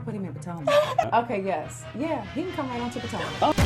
might put him in Potomac. Okay, yes. Yeah, he can come right on to Potomac.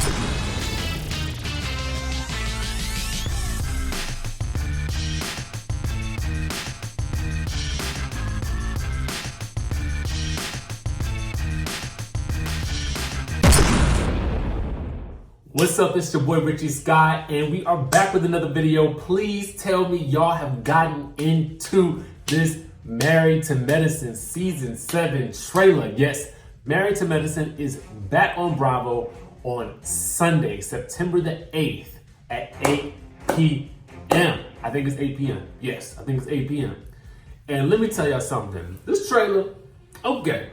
What's up, it's your boy DJRichieSkye, and we are back with another video. Please tell me y'all have gotten into this Married to Medicine Season 7 trailer. Yes, Married to Medicine is back on Bravo on Sunday, September the 8th at 8 p.m. I think it's 8 p.m. Yes, I think it's 8 p.m. And let me tell y'all something. This trailer, okay.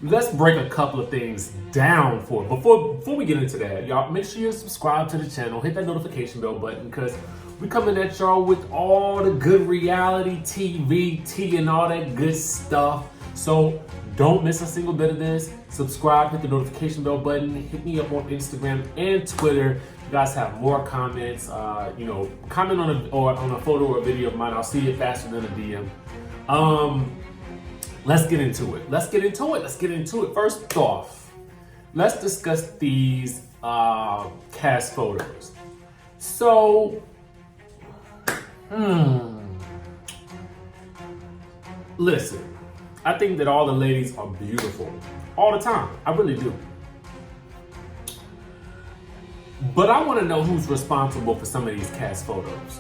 Let's break a couple of things down for it. Before we get into that, y'all make sure you subscribe to the channel, hit that notification bell button, because we coming at y'all with all the good reality TV, tea, and all that good stuff. So don't miss a single bit of this. Subscribe, hit the notification bell button, hit me up on Instagram and Twitter. You guys have more comments, comment on a photo or a video of mine. I'll see it faster than a DM. Let's get into it. First off, let's discuss these cast photos. So, listen, I think that all the ladies are beautiful all the time. I really do. But I want to know who's responsible for some of these cast photos.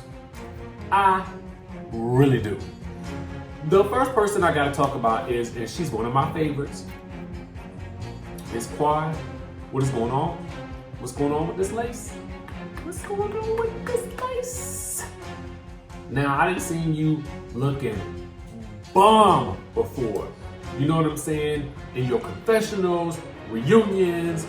I really do. The first person I gotta talk about is, and she's one of my favorites, Miss Quad. What is going on? What's going on with this lace? What's going on with this lace? Now, I didn't see you looking bomb before. You know what I'm saying? In your confessionals, reunions.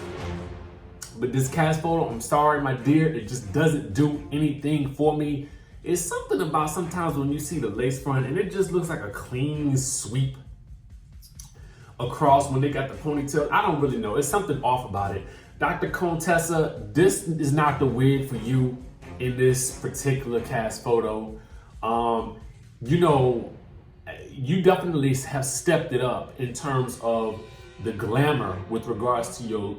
But this cast photo, I'm sorry, my dear, it just doesn't do anything for me. It's something about sometimes when you see the lace front and it just looks like a clean sweep across when they got the ponytail. I don't really know. It's something off about it. Dr. Contessa, this is not the wig for you in this particular cast photo. You definitely have stepped it up in terms of the glamour with regards to your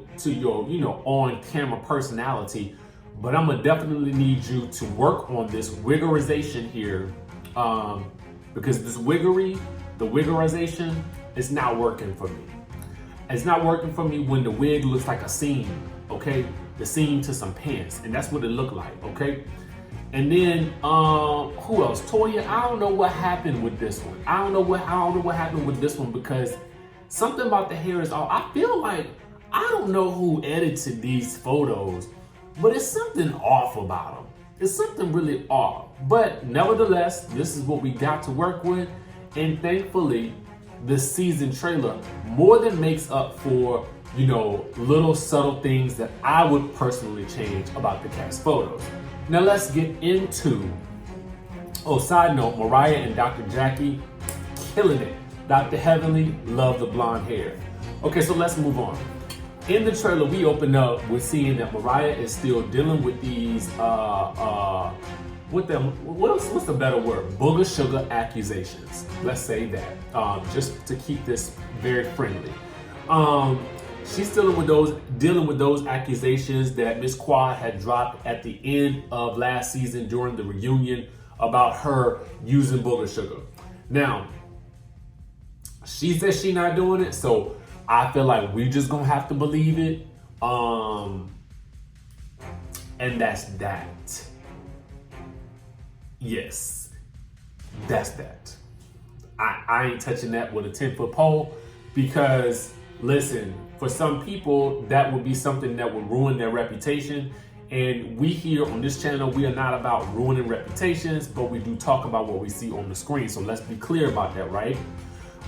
on-camera personality. But I'm gonna definitely need you to work on this wiggerization here, because this the wiggerization is not working for me. It's not working for me when the wig looks like a seam, okay? The seam to some pants, and that's what it looked like, okay? And then who else? Toya. I don't know what happened with this one. I don't know what happened with this one, because something about the hair is all. I feel like I don't know who edited these photos. But it's something off about them. It's something really off. But nevertheless, this is what we got to work with. And thankfully, the season trailer more than makes up for, little subtle things that I would personally change about the cast photos. Now let's get into, side note, Mariah and Dr. Jackie, killing it. Dr. Heavenly, love the blonde hair. Okay, so let's move on. In the trailer, we open up with seeing that Mariah is still dealing with these, what's the better word? Booger sugar accusations. Let's say that, just to keep this very friendly. She's dealing with those accusations that Miss Quad had dropped at the end of last season during the reunion about her using booger sugar. Now, she says she's not doing it, so I feel like we just gonna have to believe it. And that's that. Yes, that's that. I ain't touching that with a 10-foot pole, because listen, for some people, that would be something that would ruin their reputation. And we here on this channel, we are not about ruining reputations, but we do talk about what we see on the screen. So let's be clear about that, right?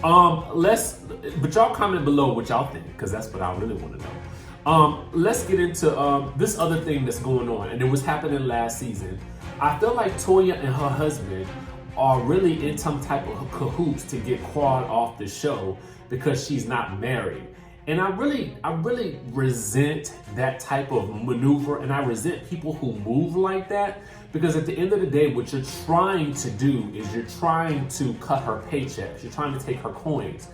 But y'all comment below what y'all think, because that's what I really want to know. Let's get into this other thing that's going on, and it was happening last season. I feel like Toya and her husband are really in some type of cahoots to get Quad off the show because she's not married. And I really resent that type of maneuver, and I resent people who move like that, because at the end of the day, what you're trying to do is you're trying to cut her paychecks. You're trying to take her coins.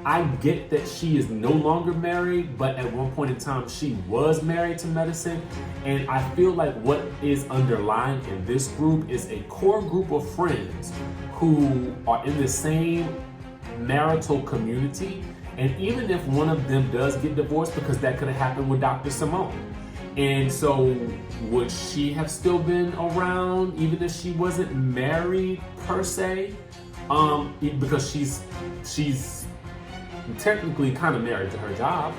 I get that she is no longer married, but at one point in time, she was married to medicine. And I feel like what is underlying in this group is a core group of friends who are in the same marital community. And even if one of them does get divorced, because that could have happened with Dr. Simone. And so would she have still been around even if she wasn't married per se? Because she's technically kind of married to her job.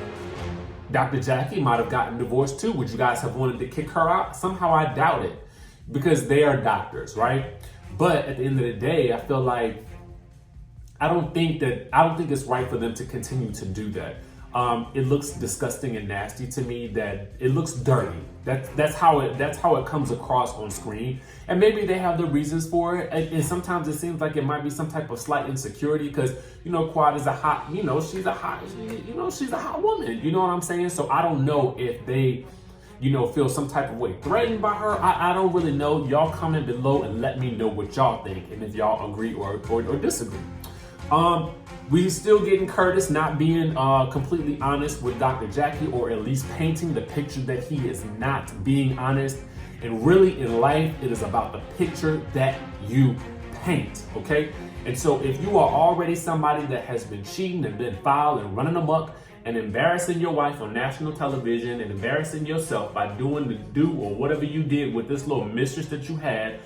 Dr. Jackie might have gotten divorced too. Would you guys have wanted to kick her out? Somehow I doubt it, because they are doctors, right? But at the end of the day, I feel like I don't think it's right for them to continue to do that. It looks disgusting and nasty to me. That it looks dirty. That's how it comes across on screen. And maybe they have the reasons for it. And sometimes it seems like it might be some type of slight insecurity because, Quad is she's a hot woman. You know what I'm saying? So I don't know if they, feel some type of way threatened by her. I don't really know. Y'all comment below and let me know what y'all think and if y'all agree or disagree. We still getting Curtis not being completely honest with Dr. Jackie, or at least painting the picture that he is not being honest. And really in life, it is about the picture that you paint, okay? And so if you are already somebody that has been cheating and been foul and running amok and embarrassing your wife on national television and embarrassing yourself by doing the do or whatever you did with this little mistress that you had,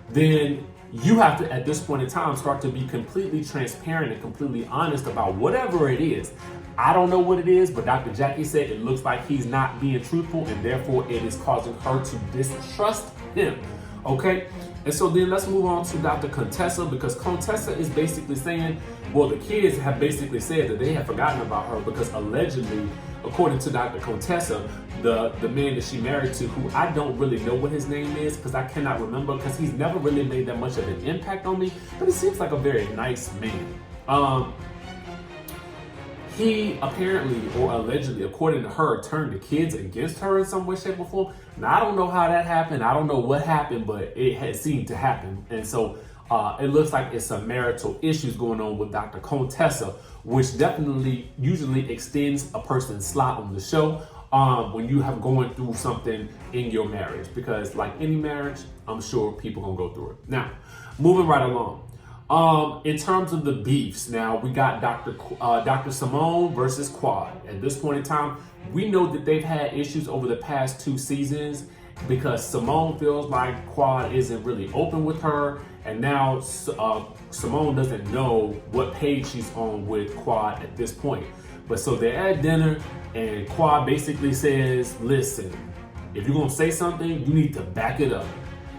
then you have to, at this point in time, start to be completely transparent and completely honest about whatever it is. I don't know what it is, but Dr. Jackie said it looks like he's not being truthful, and therefore it is causing her to distrust him. Okay? And so then let's move on to Dr. Contessa, because Contessa is basically saying, well, the kids have basically said that they have forgotten about her because allegedly, according to Dr. Contessa, the man that she married to, who I don't really know what his name is because I cannot remember, because he's never really made that much of an impact on me, but he seems like a very nice man. He apparently, or allegedly, according to her, turned the kids against her in some way, shape, or form. Now, I don't know how that happened. I don't know what happened, but it had seemed to happen. And so it looks like it's some marital issues going on with Dr. Contessa, which definitely usually extends a person's slot on the show when you have going through something in your marriage. Because like any marriage, I'm sure people gonna go through it. Now, moving right along. In terms of the beefs, now we got Dr. Simone versus Quad. At this point in time, we know that they've had issues over the past 2 seasons because Simone feels like Quad isn't really open with her, and now Simone doesn't know what page she's on with Quad at this point. But so they're at dinner, and Quad basically says, listen, if you're gonna say something, you need to back it up.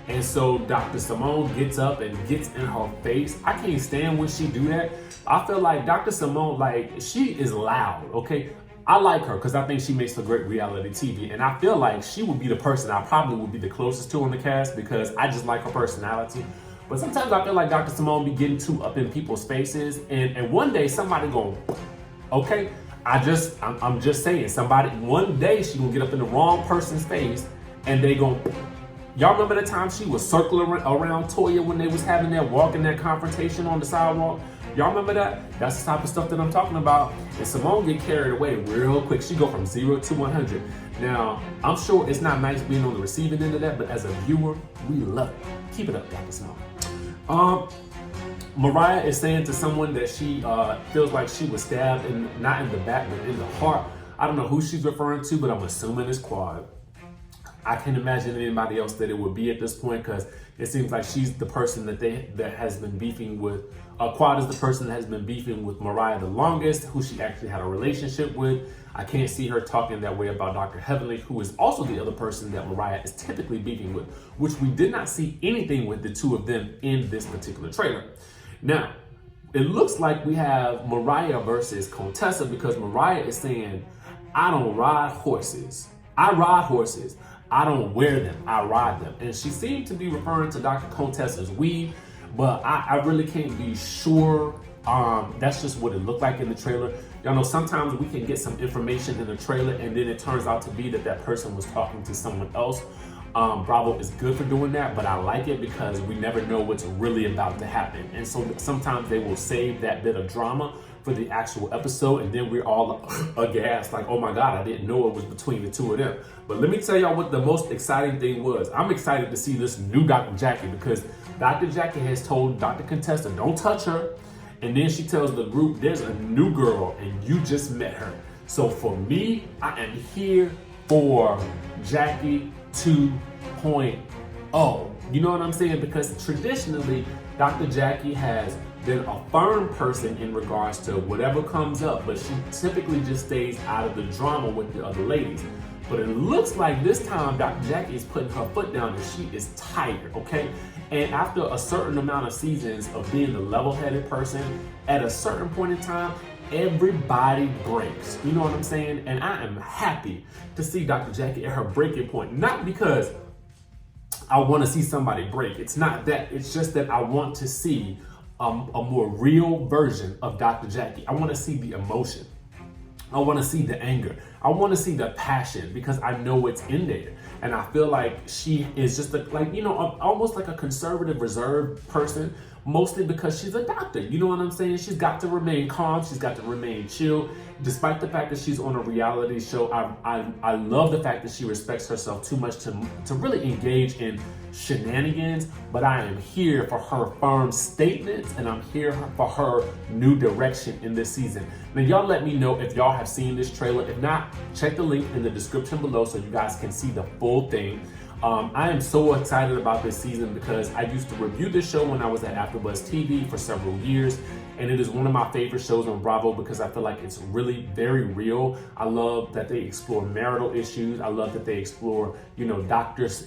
And so Dr. Simone gets up and gets in her face. I can't stand when she do that. I feel like Dr. Simone, like, she is loud, okay? I like her because I think she makes for great reality TV. And I feel like she would be the person I probably would be the closest to on the cast because I just like her personality. But sometimes I feel like Dr. Simone be getting too up in people's faces. And one day somebody going, okay? I'm just saying, one day she gonna get up in the wrong person's face and they gon', y'all remember the time she was circling around Toya when they was having that walking, that confrontation on the sidewalk? Y'all remember that? That's the type of stuff that I'm talking about. And Simone get carried away real quick. She go from 0 to 100. Now, I'm sure it's not nice being on the receiving end of that, but as a viewer, we love it. Keep it up, Dr. Simone. Mariah is saying to someone that she feels like she was stabbed, not in the back, but in the heart. I don't know who she's referring to, but I'm assuming it's Quad. I can't imagine anybody else that it would be at this point because it seems like she's the person that has been beefing with. Quad is the person that has been beefing with Mariah the longest, who she actually had a relationship with. I can't see her talking that way about Dr. Heavenly, who is also the other person that Mariah is typically beefing with, which we did not see anything with the two of them in this particular trailer. Now, it looks like we have Mariah versus Contessa because Mariah is saying, I don't ride horses. I ride horses. I don't wear them, I ride them. And she seemed to be referring to Dr. Contessa's weave, but I really can't be sure. That's just what it looked like in the trailer. Y'all know sometimes we can get some information in the trailer and then it turns out to be that person was talking to someone else. Bravo is good for doing that, but I like it because we never know what's really about to happen. And so sometimes they will save that bit of drama for the actual episode, and then we're all aghast, like, oh my God, I didn't know it was between the two of them. But let me tell y'all what the most exciting thing was. I'm excited to see this new Dr. Jackie, because Dr. Jackie has told Dr. Contessa, don't touch her. And then she tells the group, there's a new girl and you just met her. So for me, I am here for Jackie 2.0. You know what I'm saying? Because traditionally, Dr. Jackie has been a firm person in regards to whatever comes up, but she typically just stays out of the drama with the other ladies. But it looks like this time Dr. Jackie is putting her foot down and she is tired, okay? And after a certain amount of seasons of being the level-headed person, at a certain point in time, everybody breaks. You know what I'm saying? And I am happy to see Dr. Jackie at her breaking point. Not because I want to see somebody break. It's not that. It's just that I want to see a more real version of Dr. Jackie. I want to see the emotion. I want to see the anger. I want to see the passion, because I know it's in there. And I feel like she is just almost like a conservative, reserved person, mostly because she's a doctor. You know what I'm saying? She's got to remain calm. She's got to remain chill. Despite the fact that she's on a reality show, I love the fact that she respects herself too much to really engage in shenanigans. But I am here for her firm statements, and I'm here for her new direction in this season. Now, y'all let me know if y'all have seen this trailer. If not, check the link in the description below so you guys can see the full thing. I am so excited about this season because I used to review this show when I was at AfterBuzz TV for several years, and it is one of my favorite shows on Bravo because I feel like it's really very real. I love that they explore marital issues. I love that they explore, doctors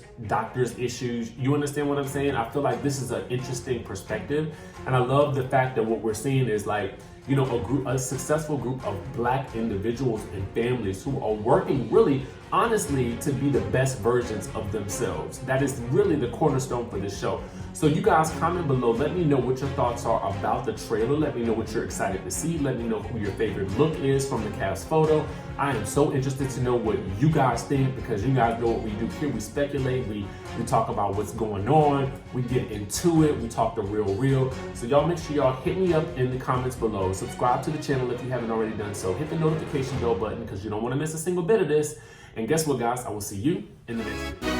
issues. You understand what I'm saying? I feel like this is an interesting perspective, and I love the fact that what we're seeing is like, a successful group of Black individuals and families who are working really honestly to be the best versions of themselves. That is really the cornerstone for this show. So you guys comment below. Let me know what your thoughts are about the trailer. Let me know what you're excited to see. Let me know who your favorite look is from the cast photo. I am so interested to know what you guys think, because you guys know what we do here. We speculate, we talk about what's going on, we get into it, we talk the real. So y'all make sure y'all hit me up in the comments below. Subscribe to the channel if you haven't already done so. Hit the notification bell button because you don't want to miss a single bit of this. And guess what, guys? I will see you in the next video.